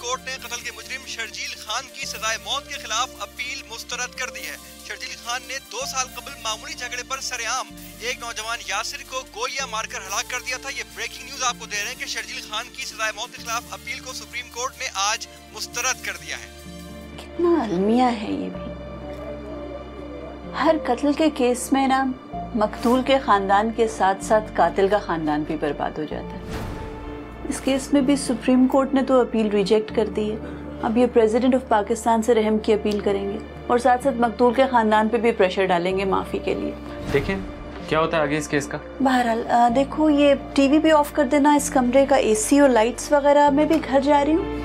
Court ने कत्ल के मुजरिम शर्जील खान की सजाए मौत के खिलाफ अपील मुस्तरद कर दी है। शर्जील खान ने 2 साल कबल मामूली झगड़े पर सरेआम एक नौजवान यासिर को गोलियां मारकर हलाक कर दिया था। ये ब्रेकिंग न्यूज आपको दे रहे हैं कि शर्जील खान की सजाए मौत के खिलाफ अपील को सुप्रीम कोर्ट ने आज मुस्तरद कर दिया है। कितना अलमिया है ये भी। हर कत्ल के केस में ना मकतूल के खानदान के साथ साथ कातिल का खानदान भी बर्बाद हो जाता है। इस केस में भी सुप्रीम कोर्ट ने तो अपील रिजेक्ट कर दी है। अब ये प्रेसिडेंट ऑफ पाकिस्तान से रहम की अपील करेंगे और साथ साथ मकतूल के खानदान पे भी प्रेशर डालेंगे माफी के लिए। देखें क्या होता है आगे इस केस का। बहरहाल देखो, ये टीवी भी ऑफ कर देना, इस कमरे का एसी और लाइट्स वगैरह। मैं भी घर जा रही हूँ।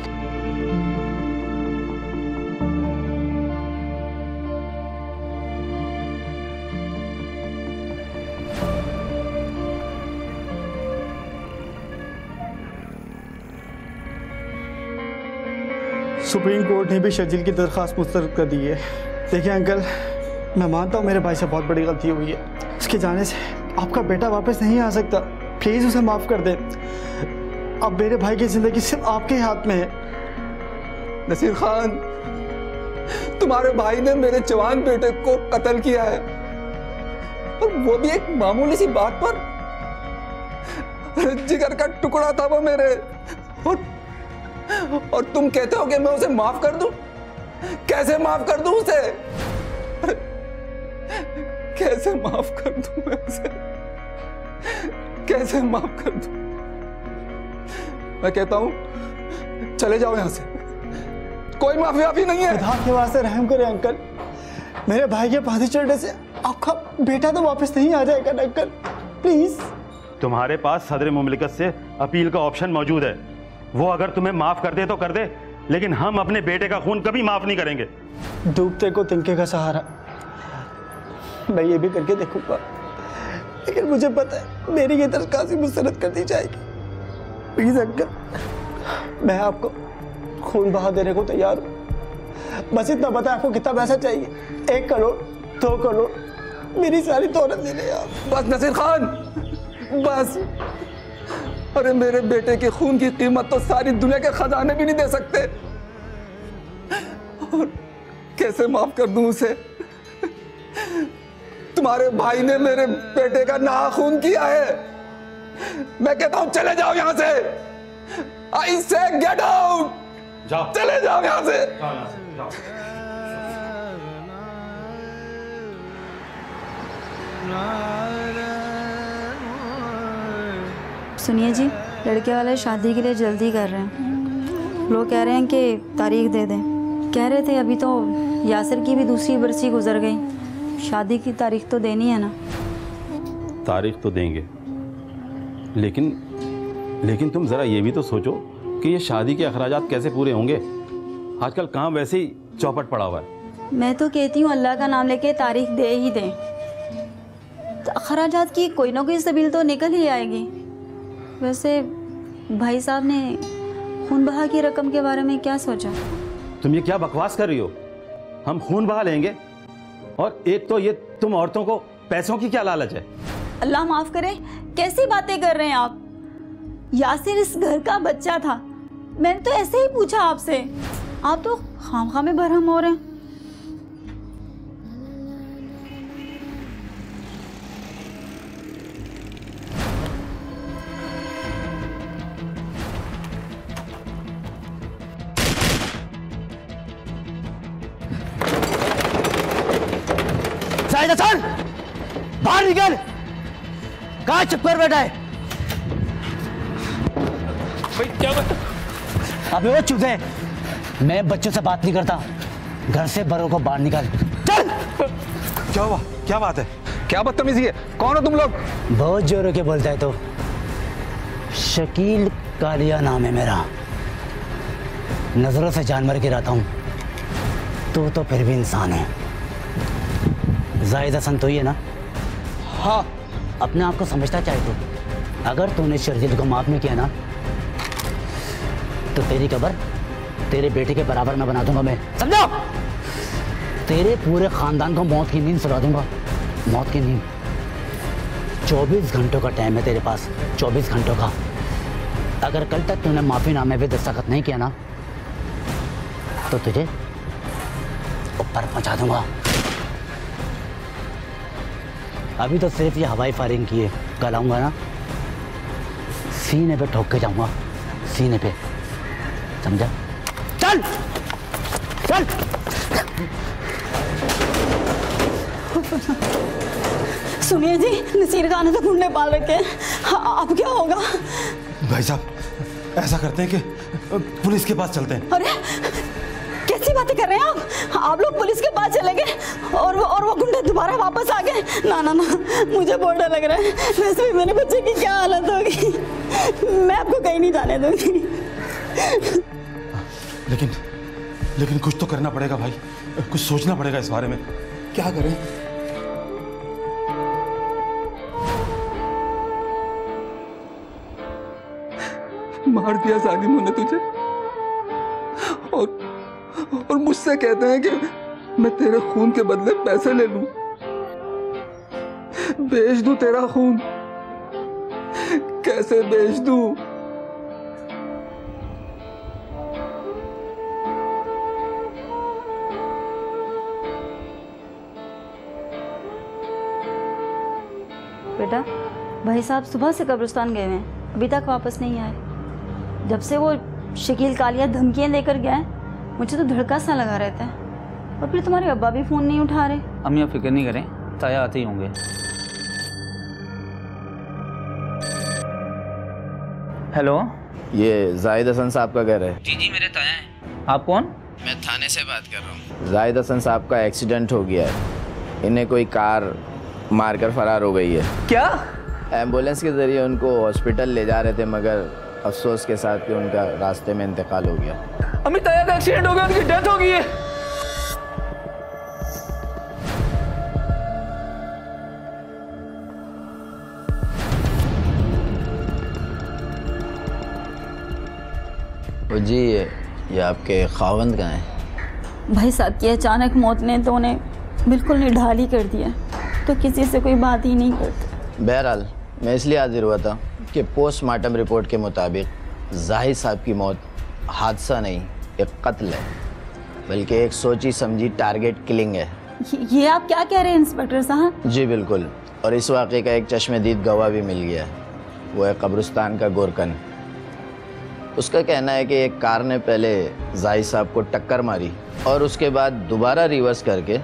सुप्रीम कोर्ट ने भी शर्जील की दरख्वास्त मुस्तरद कर दी है। देखिए अंकल, मैं मानता हूँ मेरे भाई से बहुत बड़ी गलती हुई है। उसके जाने से आपका बेटा वापस नहीं आ सकता। प्लीज़ उसे माफ़ कर दें। अब मेरे भाई की ज़िंदगी सिर्फ आपके हाथ में है। नसीर खान, तुम्हारे भाई ने मेरे जवान बेटे को कत्ल किया है, और वो भी एक मामूली सी बात पर। जिगर का टुकड़ा था वो मेरे, और तुम कहते हो कि मैं उसे माफ कर दूं? कैसे माफ कर दूं उसे? कैसे माफ कर दूं मैं उसे? कैसे माफ कर दूं? मैं कहता हूं चले जाओ यहां से। कोई माफी वाफी नहीं है। खुदा के वास्ते रहम करें अंकल। मेरे भाई के फांसी चढ़ने से आपका बेटा तो वापस नहीं आ जाएगा ना अंकल, प्लीज। तुम्हारे पास सदर मुमलिकत से अपील का ऑप्शन मौजूद है। वो अगर तुम्हें माफ कर दे तो कर दे, लेकिन हम अपने बेटे का खून कभी माफ नहीं करेंगे। डूबते को तिनके का सहारा, मैं ये भी करके देखूंगा, लेकिन मुझे पता है मेरी ये दरख्वास्त मुस्तरद कर दी जाएगी। प्लीज अंकल, मैं आपको खून बहा देने को तैयार हूँ। बस इतना बता आपको कितना पैसा चाहिए। 1 करोड़, 2 करोड़, मेरी सारी दौलत ले ले आप। बस नसीर खान, बस। अरे मेरे बेटे के खून की कीमत तो सारी दुनिया के खजाने भी नहीं दे सकते। और कैसे माफ कर दूं उसे? तुम्हारे भाई ने मेरे बेटे का नाखून किया है। मैं कहता हूं चले जाओ यहां से। आई से गेट आउट। जाओ, चले जाओ यहां से। सुनिए जी, लड़के वाले शादी के लिए जल्दी कर रहे हैं। लोग कह रहे हैं कि तारीख दे दें। कह रहे थे अभी तो यासिर की भी दूसरी बरसी गुजर गई, शादी की तारीख तो देनी है ना। तारीख तो देंगे, लेकिन तुम ज़रा ये भी तो सोचो कि ये शादी के अखराजात कैसे पूरे होंगे। आजकल काम वैसे ही चौपट पड़ा हुआ है। मैं तो कहती हूँ अल्लाह का नाम लेके तारीख दे ही दें, तो अखराजात की कोई ना कोई सबील तो निकल ही आएगी। वैसे भाई साहब ने खून बहा की रकम के बारे में क्या सोचा? तुम ये क्या बकवास कर रही हो? हम खून बहा लेंगे, और एक तो ये तुम औरतों को पैसों की क्या लालच है? अल्लाह माफ करे, कैसी बातें कर रहे हैं आप? यासिर इस घर का बच्चा था। मैंने तो ऐसे ही पूछा आपसे, आप तो खामखा में भरम हो रहे हैं। बाहर निकल। कहाँ चुप कर बैठा है? भाई क्या बात? अबे वो चूजे, मैं बच्चों से बात नहीं करता। घर से बड़ों को बाहर निकाल। चल। क्या हुआ? क्या बात है? क्या बदतमीजी है? कौन हो तुम लोग? बहुत जोरों के बोलता है तो। शकील कालिया नाम है मेरा। नजरों से जानवर गिराता हूँ। तो फिर भी इंसान है। जाहिद हसन तो ही है ना? हाँ। अपने आप को समझता चाहे तो। अगर तूने शर्जील को माफ नहीं किया ना, तो तेरी कब्र तेरे बेटे के बराबर में बना दूंगा मैं, समझो? तेरे पूरे खानदान को मौत की नींद सुला दूंगा। मौत की नींद। 24 घंटों का टाइम है तेरे पास, 24 घंटों का। अगर कल तक तूने माफीनामे पे दस्तखत नहीं किया ना, तो तुझे ऊपर पहुंचा दूंगा। अभी तो सिर्फ ये हवाई फायरिंग की है, कल आऊंगा ना सीने पे ठोक के जाऊंगा, सीने पे, समझा? चल चल। सुनिए जी, नसीर खान ने तो गुंडे पाल रखे हैं, अब क्या होगा? भाई साहब ऐसा करते हैं कि पुलिस के पास चलते हैं। अरे कैसी बातें कर रहे हैं आप लोग पुलिस के पास चले गए और वो गुंडे दोबारा वापस आ गए? ना ना ना, मुझे बहुत डर लग रहा है। वैसे भी मेरे बच्चे की क्या हालत होगी, मैं आपको कहीं नहीं जाने दूंगी। लेकिन कुछ तो करना पड़ेगा भाई, कुछ सोचना पड़ेगा इस बारे में। क्या करें? मार दिया जालिमों ने तुझे और मुझसे कहते हैं कि मैं तेरे खून के बदले पैसे ले लूं, बेच दूं तेरा खून। कैसे बेच दूं? बेटा, भाई साहब सुबह से कब्रिस्तान गए हैं, अभी तक वापस नहीं आए। जब से वो शकील कालिया धमकियां लेकर गया है, मुझे तो धड़का सा लगा रहता है। और फिर तुम्हारे अब्बा भी फ़ोन नहीं उठा रहे। अम्मी आप फिक्र नहीं करें, ताया आते ही होंगे। हेलो, ये जाहिद हसन साहब का घर है? जी जी मेरे ताया हैं। आप कौन? मैं थाने से बात कर रहा हूँ। जाहिद हसन साहब का एक्सीडेंट हो गया है, इन्हें कोई कार मारकर फरार हो गई है। क्या? एम्बुलेंस के जरिए उनको हॉस्पिटल ले जा रहे थे, मगर अफसोस के साथ कि उनका रास्ते में इंतकाल हो गया। अम्मी ताया का एक्सीडेंट हो गया, उनकी डेथ हो गई है। जी ये आपके खावंद कहाँ हैं? भाई साहब की अचानक मौत ने तो उन्हें बिल्कुल निढाल ही कर दिया, तो किसी से कोई बात ही नहीं करते। बहरहाल मैं इसलिए हाजिर हुआ था कि पोस्टमार्टम रिपोर्ट के मुताबिक जाहिद साहब की मौत हादसा नहीं, एक कत्ल है, बल्कि एक सोची समझी टारगेट किलिंग है। ये आप क्या कह रहे हैं इंस्पेक्टर साहब? जी बिल्कुल, और इस वाक़े का एक चश्मदीद गवाह भी मिल गया है, वो है कब्रिस्तान का गोरकन। उसका कहना है कि एक कार ने पहले जाहिद साहब को टक्कर मारी और उसके बाद दोबारा रिवर्स करके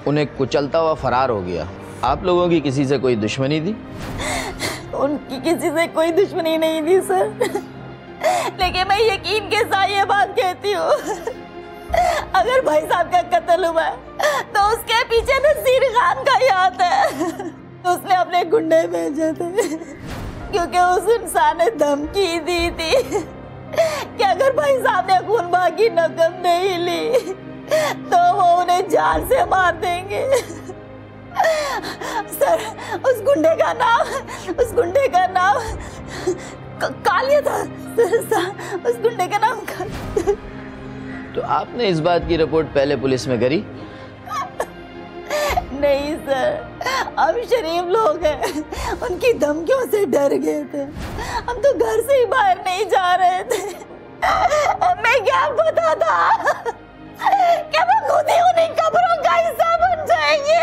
उन्हें कुचलता हुआ फरार हो गया। आप लोगों की किसी से कोई दुश्मनी थी? उनकी किसी से कोई दुश्मनी नहीं थी सर, लेकिन मैं यकीन के साथ ये बात कहती हूँ, अगर भाई साहब का कत्ल हुआ है तो उसके पीछे नसीर खान का ही हाथ है। उसने अपने गुंडे भेजे थे क्योंकि उस इंसान ने धमकी दी थी कि अगर भाई साहब ने खून की नकम नहीं ली तो वो उन्हें जान से मार देंगे। सर उस गुंडे का नाम कालिया था सर, उस गुंडे का नाम तो आपने इस बात की रिपोर्ट पहले पुलिस में करी? नहीं सर, हम शरीफ लोग हैं, उनकी धमकियों से डर गए थे, हम तो घर से ही बाहर नहीं जा रहे थे। मैं क्या पता था कि वो खुद ही उन्हीं कब्रों का हिस्सा बन जाएंगे।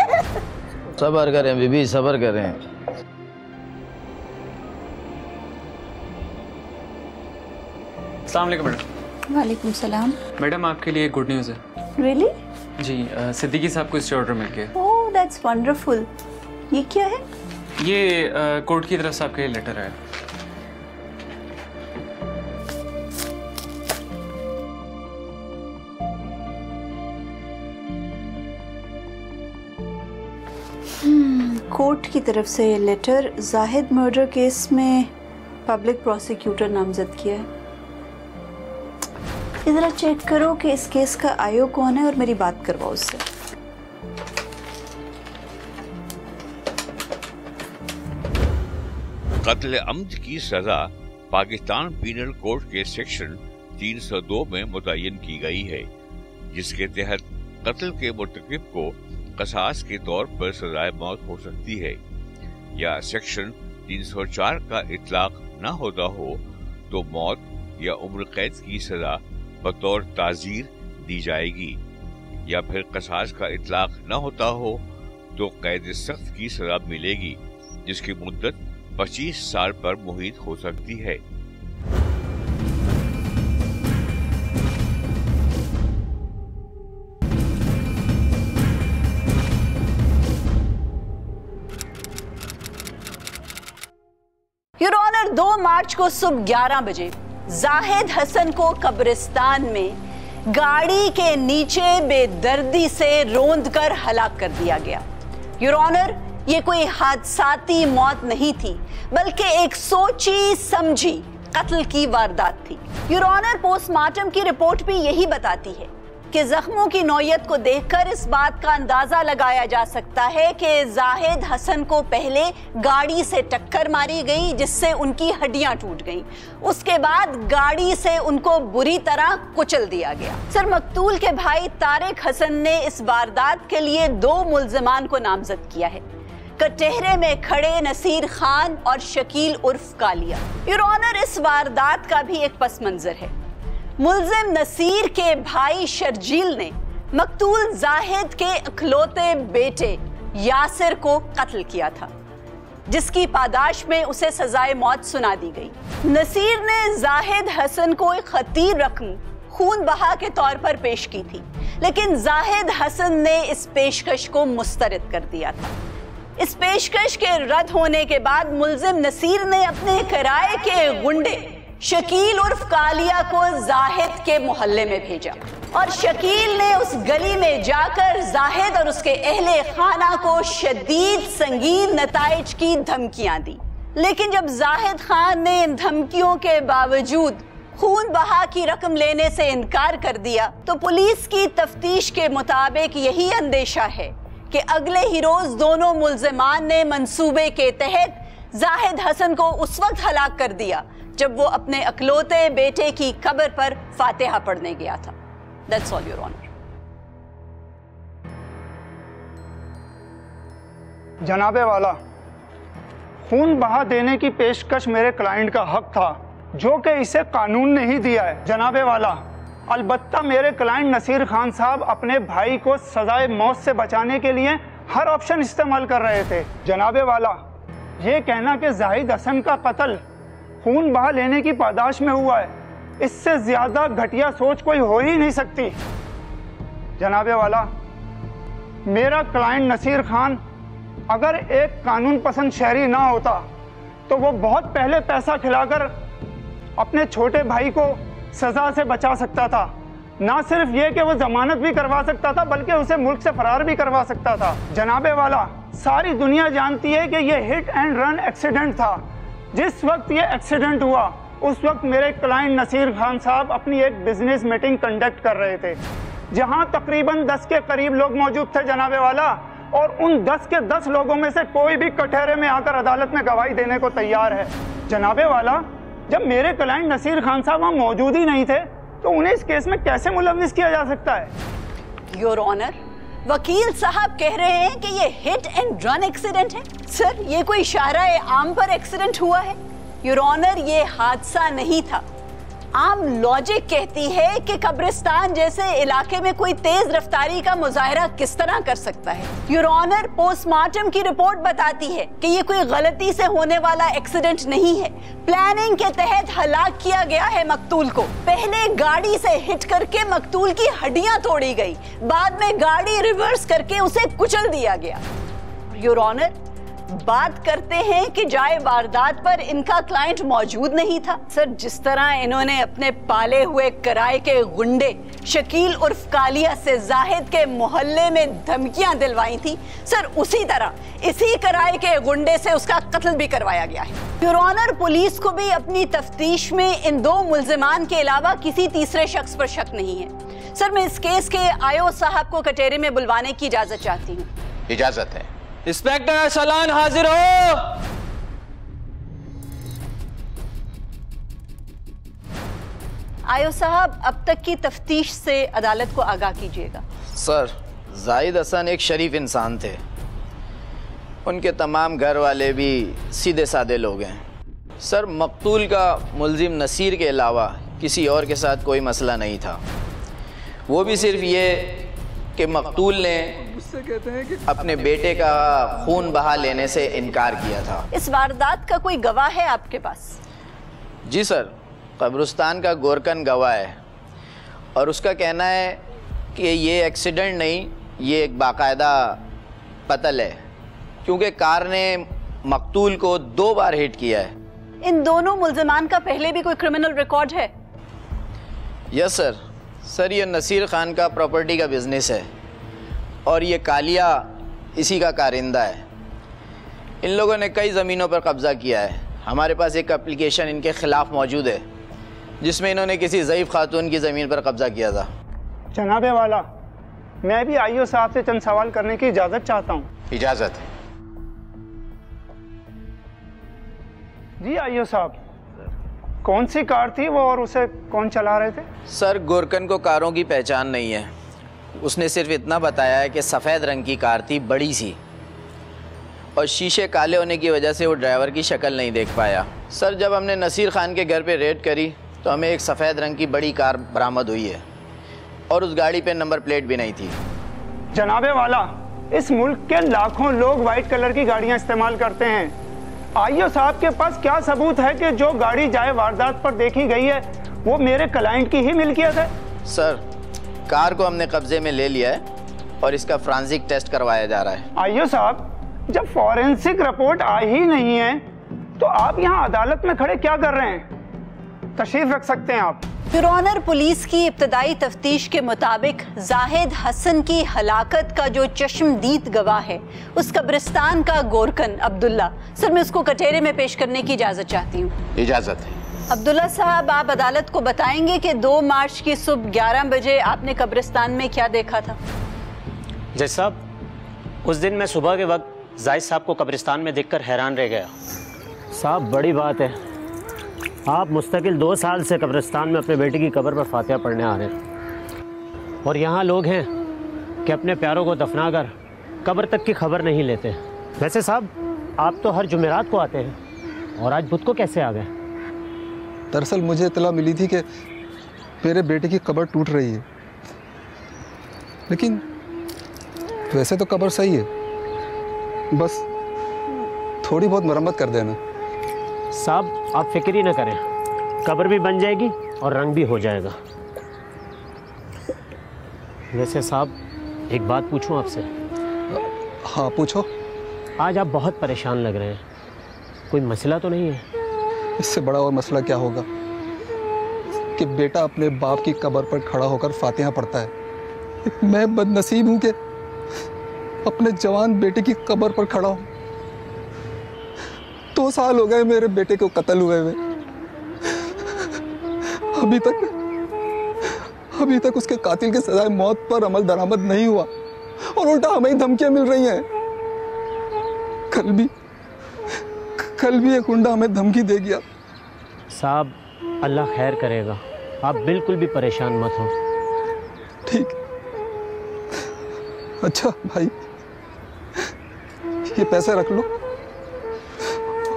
सब्र करें बीबी, सब्र करें। अस्सलाम वालेकुम मैडम। वालेकुम सलाम। मैडम आपके लिए गुड न्यूज़ है। रियली? जी सिद्दीकी साहब को स्टे ऑर्डर मिल गया। Oh that's wonderful. ये क्या है? ये कोर्ट की तरफ से आपके लिए लेटर आया। कोर्ट की तरफ से ये लेटर जाहिद मर्डर केस में पब्लिक प्रोसिक्यूटर नामजद किया है। ज़रा चेक करो कि इस केस का आयो कौन है और मेरी बात करवाओ उससे। कत्ल अम्द की सजा पाकिस्तान पीनल कोड के सेक्शन 302 में मुतय्यन की गई है, जिसके तहत कत्ल के मुर्तकिब को कसास के तौर पर सजाए मौत हो सकती है, या सेक्शन 304 का इतलाक न होता हो तो मौत या उम्र कैद की सजा बतौर ताजीर दी जाएगी, या फिर कसास का इतलाक न होता हो तो कैद सख्त की सजा मिलेगी, जिसकी मुद्दत 25 साल पर मुहित हो सकती है। योर ऑनर, 2 मार्च को सुबह 11 बजे जाहिद हसन को कब्रिस्तान में गाड़ी के नीचे बेदर्दी से रौंदकर हलाक कर दिया गया। योर ऑनर, ये कोई हादसाती मौत नहीं थी, बल्कि एक सोची समझी कत्ल की वारदात थी। योर ऑनर, पोस्टमार्टम की रिपोर्ट भी यही बताती है कि जख्मों की नौयत को देखकर इस बात का अंदाजा लगाया जा सकता है कि जाहिद हसन को पहले गाड़ी से टक्कर मारी गई, जिससे उनकी हड्डियां टूट गईं। उसके बाद गाड़ी से उनको बुरी तरह कुचल दिया गया। सर, मकतूल के भाई तारिक हसन ने इस वारदात के लिए 2 मुल्जिमान को नामजद किया है, कटहरे में खड़े नसीर खान और शकील उर्फ कालिया। योर ऑनर, इस वारदात का भी एक पस मंजर है। मुल्जिम नसीर के भाई शर्जील ने मकतूल जाहिद के इकलौते बेटे यासिर को कत्ल किया था, जिसकी पादाश में उसे सजाए मौत सुना दी गई। नसीर ने जाहिद हसन को एक खतीर रकम खून बहा के तौर पर पेश की थी, लेकिन जाहिद हसन ने इस पेशकश को मुस्तरद कर दिया था। इस पेशकश के रद्द होने के बाद मुल्जिम नसीर ने अपने किराए के गुंडे शकील उर्फ कालिया को जाहिद के मोहल्ले में भेजा और शकील ने उस गली में जाकर जाहिद और उसके अहले खाना को शदीद संगीन नताइज की धमकियां दी। लेकिन जब जाहिद खान ने इन धमकियों के बावजूद खून बहा की रकम लेने से इनकार कर दिया, तो पुलिस की तफ्तीश के मुताबिक यही अंदेशा है कि अगले ही रोज दोनों मुल्जिमान ने मंसूबे के तहत जाहिद हसन को उस वक्त हलाक कर दिया जब वो अपने अकलौते बेटे की कब्र पर फातिहा पढ़ने गया था। That's all, Your Honor. जनाबे वाला, खून बहा देने की पेशकश मेरे क्लाइंट का हक था, जो कि इसे कानून ने ही दिया है। जनाबे वाला, अलबत्ता मेरे क्लाइंट नसीर खान साहब अपने भाई को सजाए मौत से बचाने के लिए हर ऑप्शन इस्तेमाल कर रहे थे। जनाबे वाला, ये कहना कि जाहिद हसन का कत्ल खून बहा लेने की पादाश में हुआ है, इससे ज्यादा घटिया सोच कोई हो ही नहीं सकती। जनाबे वाला, मेरा क्लाइंट नसीर खान अगर एक कानून पसंद शहरी ना होता तो वो बहुत पहले पैसा खिलाकर अपने छोटे भाई को सजा से बचा सकता था। ना सिर्फ ये कि वो जमानत भी करवा सकता था, बल्कि उसे मुल्क से फरार भी करवा सकता था। जनाबे वाला, सारी दुनिया जानती है कि ये हिट एंड रन एक्सीडेंट था। जिस वक्त ये एक्सीडेंट हुआ उस वक्त मेरे क्लाइंट नसीर खान साहब अपनी एक बिजनेस मीटिंग कंडक्ट कर रहे थे, जहां तकरीबन 10 के करीब लोग मौजूद थे। जनाबे वाला, और उन 10 के 10 लोगों में से कोई भी कटहरे में आकर अदालत में गवाही देने को तैयार है। जनाबे वाला, जब मेरे क्लाइंट नसीर खान साहब वहाँ मौजूद ही नहीं थे तो उन्हें इस केस में कैसे मुलव्विस किया जा सकता है? योर ऑनर, वकील साहब कह रहे हैं कि ये हिट एंड रन एक्सीडेंट है। सर, ये कोई शाहराए आम पर एक्सीडेंट हुआ है। योर ऑनर, ये हादसा नहीं था। आम लॉजिक कहती है कि कब्रिस्तान जैसे इलाके में कोई तेज रफ्तारी का मुजाहरा किस तरह कर सकता है। योर ऑनर, पोस्टमार्टम की रिपोर्ट बताती है कि ये कोई गलती से होने वाला एक्सीडेंट नहीं है। प्लानिंग के तहत हलाक किया गया है मकतूल को। पहले गाड़ी से हिट करके मकतूल की हड्डियां तोड़ी गई, बाद में गाड़ी रिवर्स करके उसे कुचल दिया गया। योर ऑनर, बात करते हैं कि जाए वारदात पर इनका क्लाइंट मौजूद नहीं था। सर, जिस तरह इन्होंने अपने पाले हुए किराए के गुंडे शकील उर्फ कालिया से जाहिद के मोहल्ले में धमकियां दिलवाई थी, सर उसी तरह इसी किराए के गुंडे से उसका कत्ल भी करवाया गया है। योर ऑनर, पुलिस को भी अपनी तफ्तीश में इन 2 मुल्जिमान के अलावा किसी तीसरे शख्स पर शक नहीं है। सर, मैं इस केस के आयो साहब को कटहरे में बुलवाने की इजाजत चाहती हूँ। इजाजत है। इंस्पेक्टर सलान हाजिर हो। आयो साहब, अब तक की तफ्तीश से अदालत को आगाह कीजिएगा। सर, जाहिद हसन एक शरीफ इंसान थे। उनके तमाम घर वाले भी सीधे साधे लोग हैं। सर, मकतूल का मुल्जिम नसीर के अलावा किसी और के साथ कोई मसला नहीं था। वो भी सिर्फ ये कि मकतूल ने अपने बेटे का खून बहा लेने से इनकार किया था। इस वारदात का कोई गवाह है आपके पास? जी सर, कब्रिस्तान का गोरकन गवाह है और उसका कहना है कि ये एक्सीडेंट नहीं, ये एक बाकायदा कत्ल है, क्योंकि कार ने मकतूल को 2 बार हिट किया है। इन दोनों मुल्ज़िमान का पहले भी कोई क्रिमिनल रिकॉर्ड है? यस सर, ये नसीर खान का प्रॉपर्टी का बिजनेस है और ये कालिया इसी का कारिंदा है। इन लोगों ने कई ज़मीनों पर कब्ज़ा किया है। हमारे पास एक एप्लीकेशन इनके ख़िलाफ़ मौजूद है जिसमें इन्होंने किसी ज़ईफ़ खातून की ज़मीन पर कब्ज़ा किया था। जनाबे वाला, मैं भी आईओ साहब से चंद सवाल करने की इजाज़त चाहता हूँ। इजाज़त। जी आईओ साहब, कौन सी कार थी वो और उसे कौन चला रहे थे? सर, गोरकन को कारों की पहचान नहीं है। उसने सिर्फ इतना बताया है कि सफ़ेद रंग की कार थी, बड़ी सी, और शीशे काले होने की वजह से वो ड्राइवर की शक्ल नहीं देख पाया। सर, जब हमने नसीर खान के घर पे रेड करी तो हमें एक सफ़ेद रंग की बड़ी कार बरामद हुई है और उस गाड़ी पे नंबर प्लेट भी नहीं थी। जनाबे वाला, इस मुल्क के लाखों लोग वाइट कलर की गाड़ियां इस्तेमाल करते हैं। आईओ साहब के पास क्या सबूत है कि जो गाड़ी जाए वारदात पर देखी गई है वो मेरे क्लाइंट की ही मिल्कियत है? सर, कार को हमने कब्जे में ले लिया है और इसका फॉरेंसिक टेस्ट करवाया जा रहा है। आईओ साहब, जब फॉरेंसिक रिपोर्ट आ ही नहीं है तो आप यहाँ अदालत में खड़े क्या कर रहे हैं? तशरीफ रख सकते हैं आप। योर ऑनर, पुलिस की इब्तदाई तफ्तीश के मुताबिक जाहिद हसन की हलाकत का जो चश्मदीद गवाह है उस कब्रिस्तान का गोरकन अब्दुल्ला, सर मैं उसको कटहरे में पेश करने की इजाज़त चाहती हूँ। इजाज़त है। अब्दुल्ला साहब, आप अदालत को बताएंगे कि 2 मार्च की सुबह 11 बजे आपने कब्रिस्तान में क्या देखा था? जज साहब, उस दिन मैं सुबह के वक्त जाहिद साहब को कब्रिस्तान में देखकर हैरान रह गया। साहब, बड़ी बात है, आप मुस्तकिल 2 साल से कब्रिस्तान में अपने बेटे की कब्र पर फातिहा पढ़ने आ रहे हैं और यहाँ लोग हैं कि अपने प्यारों को दफनाकर कब्र तक की खबर नहीं लेते। वैसे साहब, आप तो हर जुमेरात को आते हैं और आज बुध को कैसे आ गए? दरअसल मुझे इतला मिली थी कि मेरे बेटे की कब्र टूट रही है, लेकिन वैसे तो कब्र सही है, बस थोड़ी बहुत मरम्मत कर देना। साहब, आप फिक्र ही न करें, कब्र भी बन जाएगी और रंग भी हो जाएगा। वैसे साहब, एक बात पूछूं आपसे? हाँ पूछो। आज आप बहुत परेशान लग रहे हैं, कोई मसला तो नहीं है? इससे बड़ा और मसला क्या होगा कि बेटा अपने बाप की कब्र पर खड़ा होकर फातिहा पढ़ता है। मैं बदनसीब हूँ कि अपने जवान बेटे की कब्र पर खड़ा हूँ। 2 साल हो गए मेरे बेटे को कत्ल हुए हुए, अभी तक उसके कातिल की सजाए मौत पर अमल दरामद नहीं हुआ और उल्टा हमें ही धमकियां मिल रही हैं। कल भी एक गुंडा हमें धमकी दे गया। साहब, अल्लाह खैर करेगा, आप बिल्कुल भी परेशान मत हो। ठीक। अच्छा भाई, ये पैसे रख लो,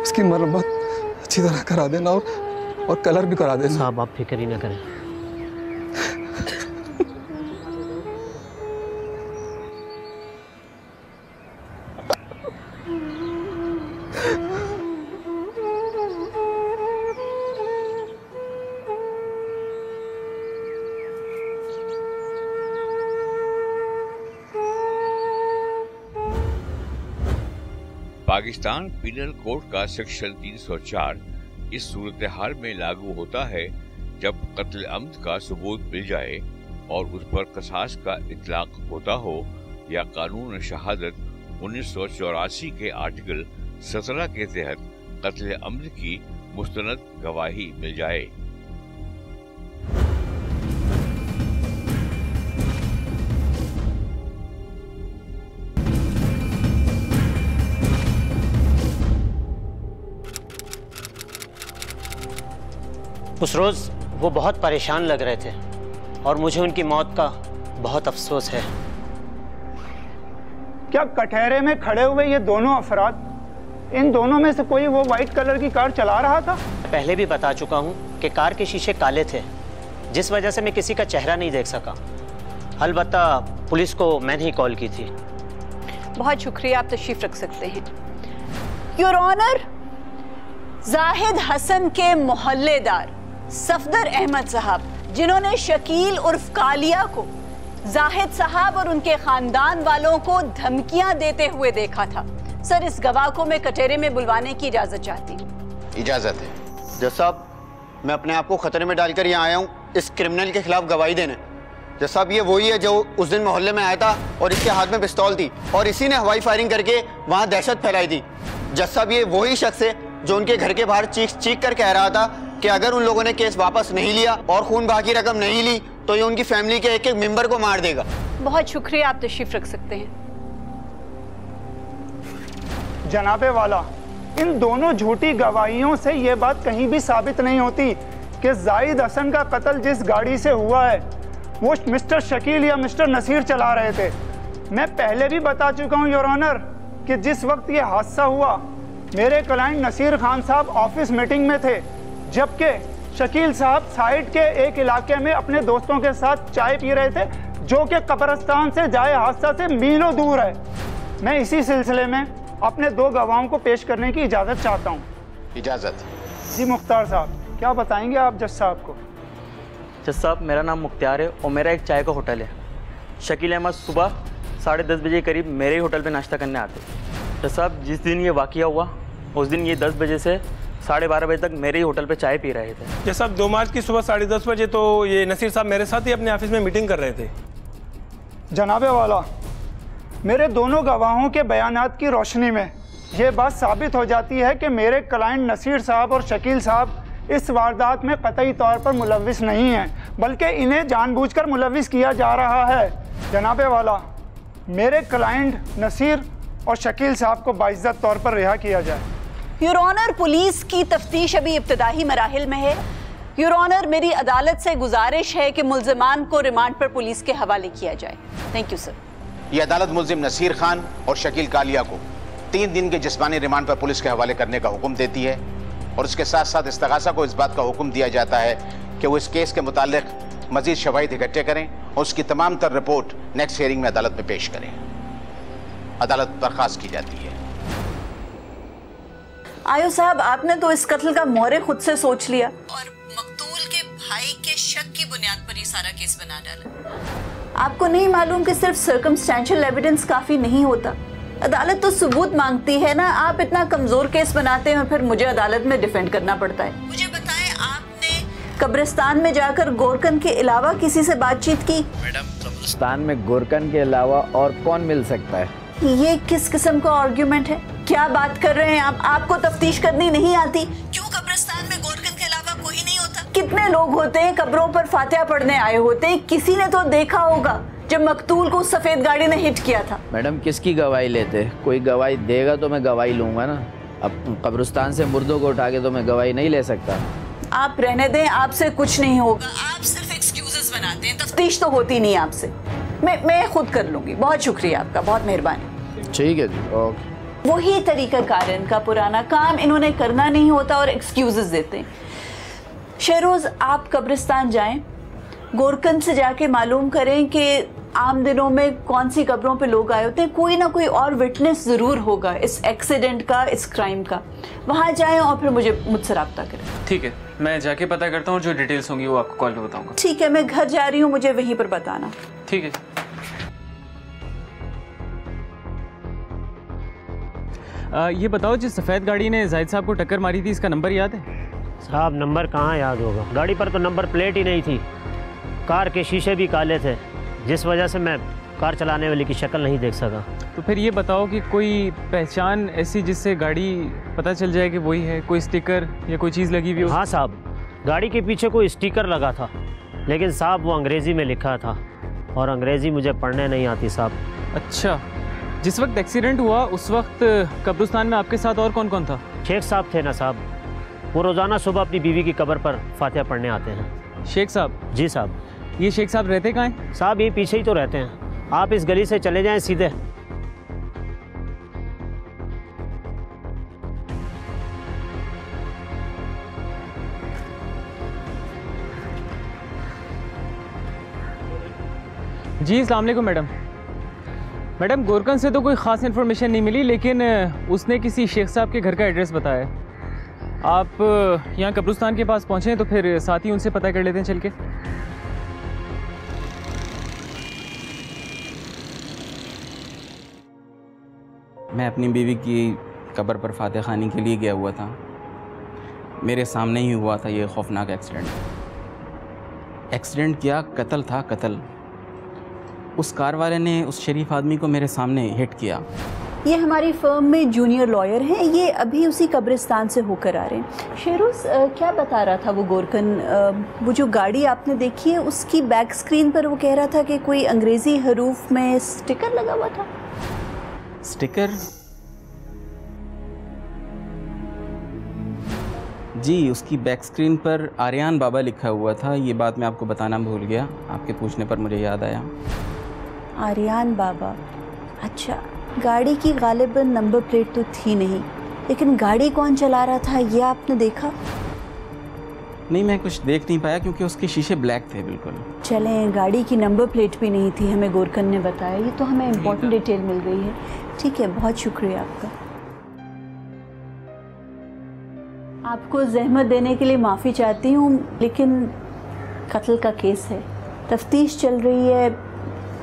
उसकी मरम्मत अच्छी तरह करा देना और कलर भी करा देना। साहब, आप फिक्र ही ना करें। पाकिस्तान पीनल कोड का सेक्शन 304 इस सूरत हाल में लागू होता है जब कत्ल अम्द का सबूत मिल जाए और उस पर कसास का इतलाक होता हो या कानून शहादत 1984 के आर्टिकल 17 के तहत कत्ल अम्द की मुस्तनद गवाही मिल जाए। उस रोज़ वो बहुत परेशान लग रहे थे और मुझे उनकी मौत का बहुत अफसोस है। क्या कटहरे में खड़े हुए ये दोनों अफराद, इन दोनों में से कोई वो वाइट कलर की कार चला रहा था? पहले भी बता चुका हूँ कि कार के शीशे काले थे, जिस वजह से मैं किसी का चेहरा नहीं देख सका। अलबत्ता पुलिस को मैंने ही कॉल की थी। बहुत शुक्रिया, आप तशरीफ रख सकते हैं। योर ऑनर, जाहिद हसन के मोहल्लेदार सफदर अहमद साहब, जिन्होंने शकील उर्फ कालिया को जाहिद साहब और उनके खानदान वालों को धमकियां देते हुए देखा था। सर, इस गवाह को मैं कचहरे में बुलवाने की इजाजत चाहती हूँ। इजाजत है। जज साहब, मैं अपने आप को खतरे में डालकर यहाँ आया हूँ इस क्रिमिनल के खिलाफ गवाही देने। जज साहब, ये वही है जो उस दिन मोहल्ले में आया था और इसके हाथ में पिस्तौल थी और इसी ने हवाई फायरिंग करके वहाँ दहशत फैलाई थी। जज साहब, ये वही शख्स है जो उनके घर के बाहर चीख कर कह रहा था कि अगर उन लोगों ने केस वापस नहीं लिया और खून बहा की रकम नहीं ली तो ये उनकी फैमिली के एक एक मेंबर को मार देगा। बहुत शुक्रिया, आप तशरीफ रख सकते हैं। जनाबे वाला, इन दोनों झूठी गवाहियों से ये बात कहीं भी साबित नहीं होती कि जाहिद हसन का कत्ल जिस गाड़ी से हुआ है वो मिस्टर शकील या मिस्टर नसीर चला रहे थे। मैं पहले भी बता चुका हूँ योर ऑनर कि जिस वक्त ये हादसा हुआ मेरे क्लाइंट नसीर खान साहब ऑफिस मीटिंग में थे, जबकि शकील साहब साइड के एक इलाके में अपने दोस्तों के साथ चाय पी रहे थे, जो कि कब्रिस्तान से जाए हादसा से मीलों दूर है। मैं इसी सिलसिले में अपने दो गवाहों को पेश करने की इजाज़त चाहता हूँ। इजाज़त। जी मुख्तार साहब, क्या बताएंगे आप जज साहब को? जज साहब, मेरा नाम मुख्तार है और मेरा एक चाय का होटल है। शकील अहमद सुबह 10:30 बजे के करीब मेरे ही होटल पे नाश्ता करने आते। जज साहब, जिस दिन ये वाक़या हुआ उस दिन ये 10 बजे से 12:30 बजे तक मेरे ही होटल पे चाय पी रहे थे। जज साहब, 2 मार्च की सुबह 10:30 बजे तो ये नसीर साहब मेरे साथ ही अपने ऑफिस में मीटिंग कर रहे थे। जनाबे वाला, मेरे दोनों गवाहों के बयानात की रोशनी में ये बात साबित हो जाती है कि मेरे क्लाइंट नसीर साहब और शकील साहब इस वारदात में कतई तौर पर मुलविस नहीं हैं, बल्कि इन्हें जानबूझकर मुलविस किया जा रहा है। जनाबे वाला, मेरे क्लाइंट नसीर और शकील साहब को बाइज्जत तौर पर रिहा किया जाए। योर ऑनर, पुलिस की तफ्तीश अभी इब्तदाई मराहिल में है। योर ऑनर, मेरी अदालत से गुजारिश है कि मुल्जिमान को रिमांड पर पुलिस के हवाले किया जाए। Thank you sir. ये अदालत मुल्जिम नसीर खान और शकील कालिया को 3 दिन के जिस्मानी रिमांड पर पुलिस के हवाले करने का हुक्म देती है और उसके साथ साथ इस्तगासा को इस बात का हुक्म दिया जाता है कि वो इस केस के मुतालिक मजीद शवाहिद इकट्ठे करें और उसकी तमाम तर रिपोर्ट नेक्स्ट हियरिंग में अदालत में पेश करें। अदालत बर्खास्त की जाती है। आयो साहब, आपने तो इस कत्ल का मोहरे खुद से सोच लिया और मकतूल के भाई के शक की बुनियाद पर ये सारा केस बना डाला। आपको नहीं मालूम कि सिर्फ सर्कमस्टेंशियल एविडेंस काफी नहीं होता, अदालत तो सबूत मांगती है ना। आप इतना कमजोर केस बनाते हैं फिर मुझे अदालत में डिफेंड करना पड़ता है। मुझे बताएं, आपने कब्रिस्तान में जाकर गोरकन के अलावा किसी से बातचीत की? मैडम, कब्रिस्तान में गोरकन के अलावा और कौन मिल सकता है? ये किस किस्म का आर्ग्यूमेंट है? क्या बात कर रहे हैं आप? आपको तफ्तीश करनी नहीं आती? क्यों कब्रिस्तान में गोरकन के अलावा कोई नहीं होता? कितने लोग होते हैं कब्रों पर फातिहा पढ़ने आए होते हैं, किसी ने तो देखा होगा जब मकतूल को सफेद गाड़ी ने हिट किया था। मैडम, किसकी गवाही लेते? कोई गवाही देगा तो मैं गवाही लूंगा ना। अब कब्रिस्तान से मुर्दों को उठा के तो मैं गवाही नहीं ले सकता। आप रहने दें, आपसे कुछ नहीं होगा। आप सिर्फ एक्सक्यूजेस बनाते हैं, तफ्तीश तो होती नहीं आपसे। मैं खुद कर लूंगी। बहुत शुक्रिया आपका, बहुत मेहरबानी। ठीक है जी, ओके। वही तरीका कार इनका पुराना काम, इन्होंने करना नहीं होता और एक्सक्यूजेस देते हैं। शहरोज, आप कब्रिस्तान जाएं, गोरकन से जाके मालूम करें कि आम दिनों में कौन सी कब्रों पे लोग आए होते हैं। कोई ना कोई और विटनेस ज़रूर होगा इस एक्सीडेंट का, इस क्राइम का। वहाँ जाएं और फिर मुझसे रब्ता करें। ठीक है, मैं जाके पता करता हूँ, जो डिटेल्स होंगी वो आपको कॉल पे बताऊंगा। ठीक है, मैं घर जा रही हूँ, मुझे वहीं पर बताना। ठीक है। ये बताओ, जिस सफ़ेद गाड़ी ने जाहिद साहब को टक्कर मारी थी, इसका नंबर याद है? साहब, नंबर कहाँ याद होगा, गाड़ी पर तो नंबर प्लेट ही नहीं थी। कार के शीशे भी काले थे, जिस वजह से मैं कार चलाने वाले की शक्ल नहीं देख सका। तो फिर ये बताओ कि कोई पहचान ऐसी जिससे गाड़ी पता चल जाए कि वही है? कोई स्टिकर या कोई चीज़ लगी हुई हो? हाँ साहब, गाड़ी के पीछे कोई स्टिकर लगा था, लेकिन साहब वो अंग्रेज़ी में लिखा था और अंग्रेज़ी मुझे पढ़ने नहीं आती साहब। अच्छा, जिस वक्त एक्सीडेंट हुआ उस वक्त कब्रिस्तान में आपके साथ और कौन कौन था? शेख साहब थे ना साहब, वो रोज़ाना सुबह अपनी बीवी की कब्र पर फातिहा पढ़ने आते हैं। शेख साहब? जी साहब। ये शेख साहब रहते कहाँ हैं? साहब, ये पीछे ही तो रहते हैं, आप इस गली से चले जाएं सीधे। जी अस्सलाम वालेकुम मैडम। मैडम गोरकन से तो कोई ख़ास इन्फॉर्मेशन नहीं मिली, लेकिन उसने किसी शेख साहब के घर का एड्रेस बताया। आप यहाँ कब्रिस्तान के पास पहुँचे तो फिर साथ ही उनसे पता कर लेते हैं चल के। मैं अपनी बीवी की कब्र पर फातिहा खानी के लिए गया हुआ था। मेरे सामने ही हुआ था ये खौफनाक एक्सीडेंट क्या कत्ल था, कत्ल। उस कार वाले ने उस शरीफ आदमी को मेरे सामने हिट किया। ये हमारी फर्म में जूनियर लॉयर हैं, ये अभी उसी कब्रिस्तान से होकर आ रहे हैं। शेरोज क्या बता रहा था वो गोरकन? वो जो गाड़ी आपने देखी है उसकी बैक स्क्रीन पर वो कह रहा था कि कोई अंग्रेज़ी हरूफ में स्टिकर लगा हुआ था। स्टिकर? जी, उसकी बैक स्क्रीन पर आर्यान बाबा लिखा हुआ था। ये बात मैं आपको बताना भूल गया, आपके पूछने पर मुझे याद आया। आर्यान बाबा, अच्छा। गाड़ी की गालिबन नंबर प्लेट तो थी नहीं, लेकिन गाड़ी कौन चला रहा था ये आपने देखा? नहीं, मैं कुछ देख नहीं पाया क्योंकि उसके शीशे ब्लैक थे बिल्कुल। चलें, गाड़ी की नंबर प्लेट भी नहीं थी, हमें गोरकन ने बताया। ये तो हमें इम्पोर्टेंट डिटेल मिल गई है। ठीक है, बहुत शुक्रिया आपका। आपको जहमत देने के लिए माफ़ी चाहती हूँ, लेकिन कत्ल का केस है, तफ्तीश चल रही है।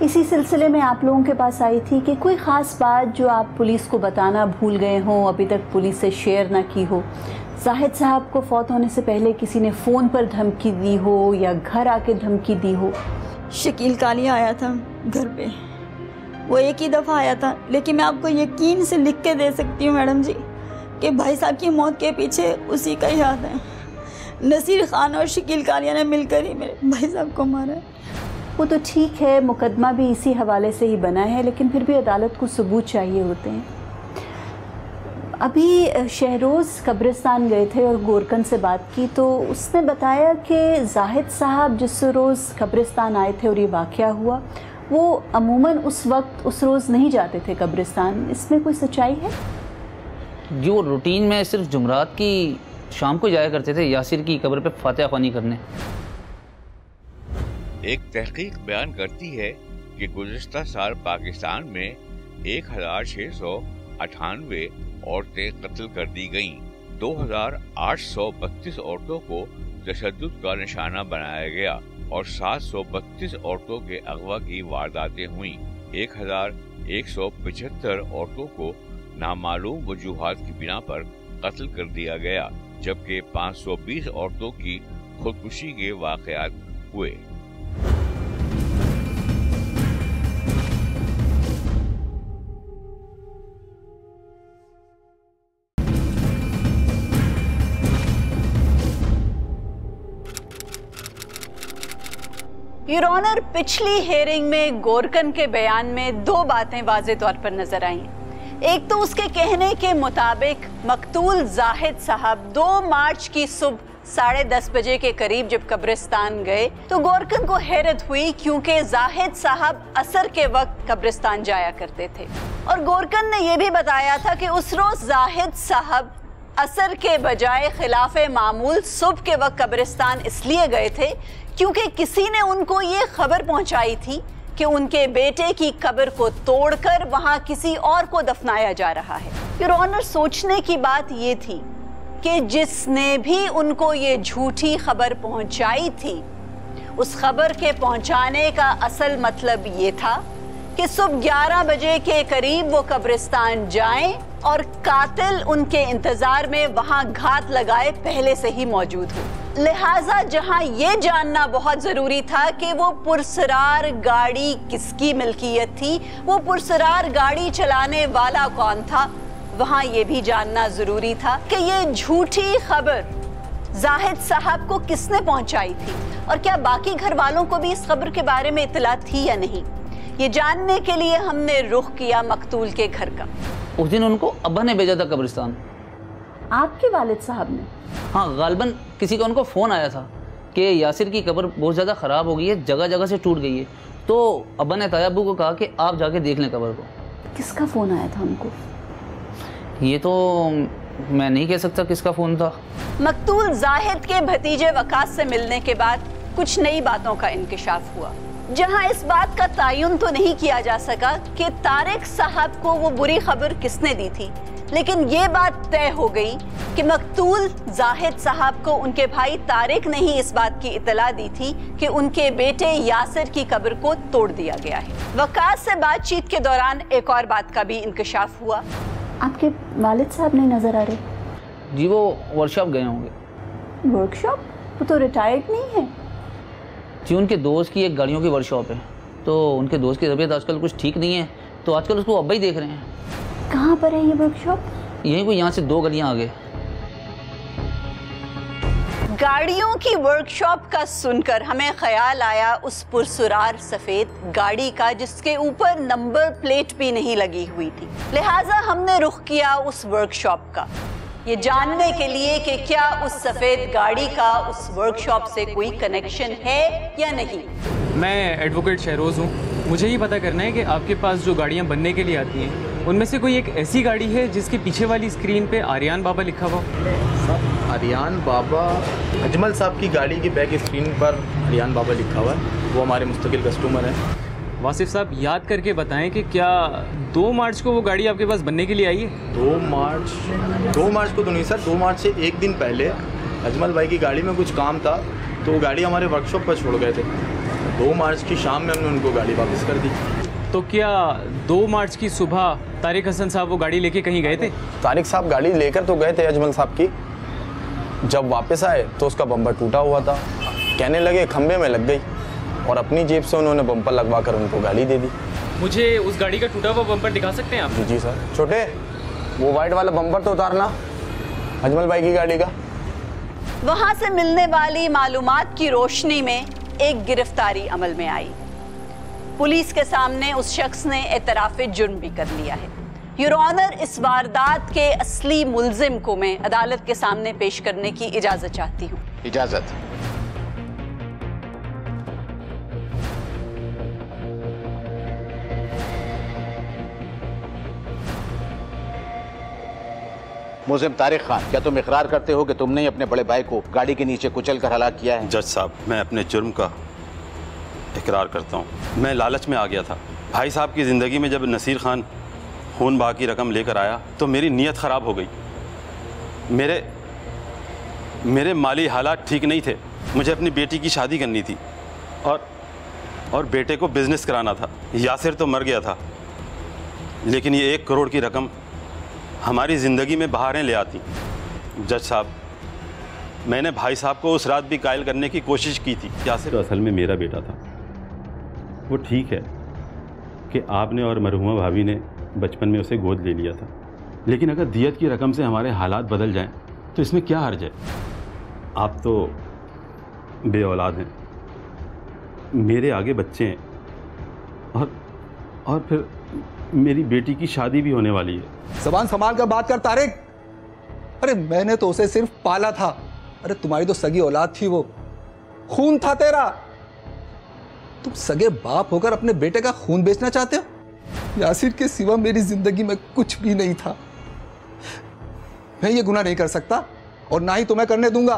इसी सिलसिले में आप लोगों के पास आई थी कि कोई ख़ास बात जो आप पुलिस को बताना भूल गए हों, अभी तक पुलिस से शेयर ना की हो। जाहिद साहब को फौत होने से पहले किसी ने फ़ोन पर धमकी दी हो या घर आके धमकी दी हो? शकील कालिया आया था घर पे, वो एक ही दफ़ा आया था, लेकिन मैं आपको यकीन से लिख के दे सकती हूँ मैडम जी कि भाई साहब की मौत के पीछे उसी का ही हाथ है। नसीर खान और शकील कालिया ने मिलकर ही मेरे भाई साहब को मारा है। वो तो ठीक है, मुकदमा भी इसी हवाले से ही बना है, लेकिन फिर भी अदालत को सबूत चाहिए होते हैं। अभी शहरोज़ कब्रिस्तान गए थे और गोरकन से बात की तो उसने बताया कि जाहिद साहब जिस रोज़ कब्रिस्तान आए थे और ये वाक़या हुआ, वो अमूमन उस वक्त उस रोज़ नहीं जाते थे कब्रिस्तान। इसमें कोई सच्चाई है? जी, वो रूटीन में सिर्फ जुमरात की शाम को जाया करते थे यासिर की कब्र पे फातिहा ख्वानी करने। एक तहकीक बयान करती है कि गुज़िश्ता साल पाकिस्तान में 1698 औरतें कत्ल कर दी गईं। 2832 औरतों को तशद्दुद का निशाना बनाया गया और 732 औरतों के अगवा की वारदातें हुईं। 1175 औरतों को नामालूम वजूहात की बिना पर कत्ल कर दिया गया, जबकि 520 औरतों की खुदकुशी के वाक़यात हुए। योर ऑनर, पिछली हेयरिंग में गोरकन के बयान में दो बातें वाज़े तौर पर नजर आईं। एक तो उसके कहने के मुताबिक मकतूल जाहिद साहब 2 मार्च की सुबह 10:30 बजे के करीब जब कब्रिस्तान गए तो गोरकन को हैरत हुई, क्योंकि जाहिद साहब असर के वक्त कब्रिस्तान जाया करते थे। और गोरकन ने यह भी बताया था कि उस रोज जाहिद साहब असर के बजाय खिलाफे मामूल सुबह के वक्त कब्रिस्तान इसलिए गए थे क्योंकि किसी ने उनको ये खबर पहुंचाई थी कि उनके बेटे की कब्र को तोड़कर वहां किसी और को दफनाया जा रहा है। योर ऑनर, सोचने की बात ये थी कि जिसने भी उनको ये झूठी खबर पहुंचाई थी, उस खबर के पहुंचाने का असल मतलब ये था कि सुबह 11 बजे के करीब वो कब्रिस्तान जाएं और कातिल उनके इंतजार में वहां घात लगाए पहले से ही मौजूद हो। लिहाजा जहां ये जानना बहुत जरूरी था कि वो पुरसरार गाड़ी किसकी मिल्कियत थी, वो पुरसरार गाड़ी चलाने वाला कौन था, वहां ये भी जानना जरूरी था कि ये झूठी खबर जाहिद साहब को किसने पहुंचाई थी और क्या बाकी घर वालों को भी इस खबर के बारे में इत्तला थी या नहीं। ये जानने के लिए हमने रुख किया मकतूल के घर का। उस दिन उनको अब्बा ने भेजा था कब्रिस्तान। आपके वालिद साहब ने? हाँ, गालबन किसी का उनको फ़ोन आया था कि यासिर की कब्र बहुत ज़्यादा ख़राब हो गई है, जगह जगह से टूट गई है। तो अब्बा ने ताया अब्बू को कहा कि आप जाके देख लें कब्र को। किसका फ़ोन आया था उनको? ये तो मैं नहीं कह सकता किसका फ़ोन था। मकतूल जाहिद के भतीजे वकास से मिलने के बाद कुछ नई बातों का इंकिशाफ हुआ। जहां इस बात का तयन तो नहीं किया जा सका कि तारिक साहब को वो बुरी खबर किसने दी थी, लेकिन ये बात तय हो गई कि मकतूल जाहिद साहब को उनके भाई तारिक ने ही इस बात की इतला दी थी कि उनके बेटे यासिर की कब्र को तोड़ दिया गया है। वकास से बातचीत के दौरान एक और बात का भी इंकशाफ हुआ। आपके वालिद साहब नहीं नजर आ रहे? जी वो वर्कशॉप गए होंगे। वर्कशॉप? वो तो रिटायर्ड नहीं है। जी उनके दोस्त की एक गाड़ियों की वर्कशॉप है, तो उनके दोस्त की तबीयत आजकल कुछ ठीक नहीं है, तो आजकल उसको अब्बा ही देख रहे हैं। कहाँ पर है ये वर्कशॉप? यहीं कोई यहाँ से 2 गलियाँ आगे। गाड़ियों की वर्कशॉप का सुनकर हमें ख्याल आया उस पुरसुरार सफेद गाड़ी का जिसके ऊपर नंबर प्लेट भी नहीं लगी हुई थी। लिहाजा हमने रुख किया उस वर्कशॉप का, ये जानने के लिए कि क्या उस सफेद गाड़ी का उस वर्कशॉप से कोई कनेक्शन है या नहीं। मैं एडवोकेट शहरोज हूँ। मुझे ये पता करना है कि आपके पास जो गाड़ियाँ बनने के लिए आती हैं उनमें से कोई एक ऐसी गाड़ी है जिसके पीछे वाली स्क्रीन पे आर्यान बाबा लिखा हुआ? आर्यान बाबा, अजमल साहब की गाड़ी की बैक स्क्रीन पर आर्यान बाबा लिखा हुआ है, वो हमारे मुस्तकिल कस्टमर हैं। वासिफ साहब याद करके बताएं कि क्या 2 मार्च को वो गाड़ी आपके पास बनने के लिए आई है? 2 मार्च को तो नहीं सर, 2 मार्च से एक दिन पहले अजमल भाई की गाड़ी में कुछ काम था तो वो गाड़ी हमारे वर्कशॉप पर छोड़ गए थे। 2 मार्च की शाम में हमने उनको गाड़ी वापस कर दी। तो क्या 2 मार्च की सुबह तारिक हसन साहब वो गाड़ी लेके कहीं गए थे? तारिक साहब गाड़ी लेकर तो गए थे अजमल साहब की, जब वापस आए तो उसका बम्पर टूटा हुआ था, कहने लगे खंबे में लग गई, और अपनी जेब से उन्होंने बम्पर लगवा कर उनको गाड़ी दे दी। मुझे उस गाड़ी का टूटा हुआ बम्पर दिखा सकते हैं आप? जी सर। छोटे, वो वाइट वाला बम्पर तो उतारना अजमल भाई की गाड़ी का। वहां से मिलने वाली मालूमात की रोशनी में एक गिरफ्तारी अमल में आई। पुलिस के सामने उस शख्स ने एतराफ़े जुर्म भी कर लिया है। योर ऑनर, इस वारदात के असली मुल्जिम को मैं अदालत के सामने पेश करने की इजाजत चाहती हूँ। इजाजत। मुल्जिम तारिक खान, क्या तुम इकरार करते हो कि तुमने ही अपने बड़े भाई को गाड़ी के नीचे कुचल कर हलाक किया है? जज साहब, मैं अपने जुर्म का इकरार करता हूँ। मैं लालच में आ गया था। भाई साहब की ज़िंदगी में जब नसीर खान खून बहा की रकम लेकर आया तो मेरी नीयत ख़राब हो गई। मेरे माली हालात ठीक नहीं थे। मुझे अपनी बेटी की शादी करनी थी और बेटे को बिज़नेस कराना था। यासिर तो मर गया था, लेकिन ये 1 करोड़ की रकम हमारी ज़िंदगी में बहारें ले आती। जज साहब, मैंने भाई साहब को उस रात भी कायल करने की कोशिश की थी। यासिर तो असल में मेरा बेटा था। वो ठीक है कि आपने और मरहुमा भाभी ने बचपन में उसे गोद ले लिया था, लेकिन अगर दियत की रकम से हमारे हालात बदल जाएं तो इसमें क्या हर्ज है? आप तो बे औलाद हैं, मेरे आगे बच्चे हैं और फिर मेरी बेटी की शादी भी होने वाली है। ज़बान संभाल कर बात कर तारिक। अरे मैंने तो उसे सिर्फ पाला था। अरे तुम्हारी तो सगी औलाद थी, वो खून था तेरा। तुम सगे बाप होकर अपने बेटे का खून बेचना चाहते हो? यासिर के सिवा मेरी जिंदगी में कुछ भी नहीं था। मैं ये गुनाह नहीं कर सकता और ना ही तुम्हें करने दूंगा।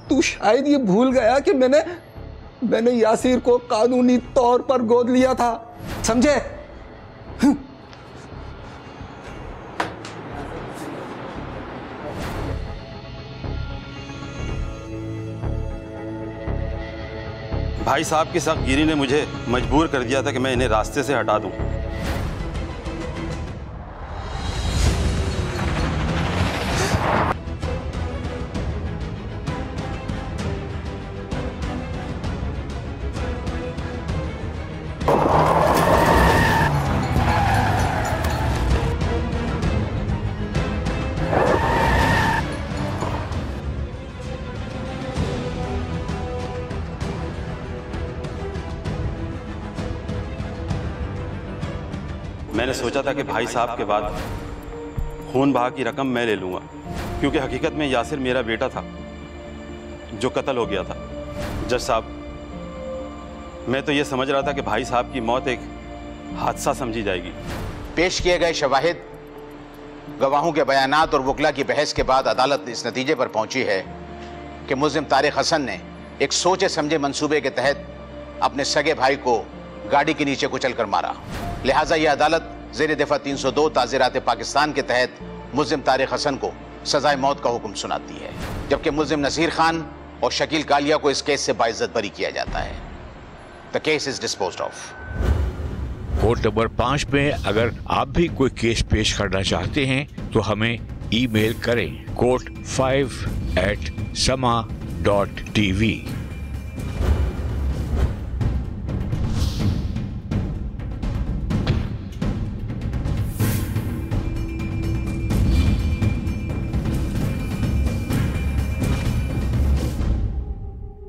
तू शायद ये भूल गया कि मैंने यासिर को कानूनी तौर पर गोद लिया था, समझे? भाई साहब की सख्त गिरी ने मुझे मजबूर कर दिया था कि मैं इन्हें रास्ते से हटा दूं। मैंने सोचा था कि भाई साहब के बाद खून बहा की रकम मैं ले लूँगा, क्योंकि हकीकत में यासिर मेरा बेटा था जो कत्ल हो गया था। जज साहब, मैं तो ये समझ रहा था कि भाई साहब की मौत एक हादसा समझी जाएगी। पेश किए गए शवाहिद, गवाहों के बयानात और वकला की बहस के बाद अदालत इस नतीजे पर पहुंची है कि मुल्जिम तारिक हसन ने एक सोचे समझे मंसूबे के तहत अपने सगे भाई को गाड़ी के नीचे कुचलकर मारा। लिहाजा यह अदालत ज़ेर दफ़ा 302 ताज़ीरात पाकिस्तान के तहत मुल्ज़िम तारिक हसन को सजाए मौत का हुक्म सुनाती है, जबकि मुल्ज़िम नसीर खान और शकील कालिया को इस केस से बाइज्जत बरी किया जाता है। The case is disposed of. Court number 5 में अगर आप भी कोई केस पेश करना चाहते हैं तो हमें ईमेल करें court5@sama.tv।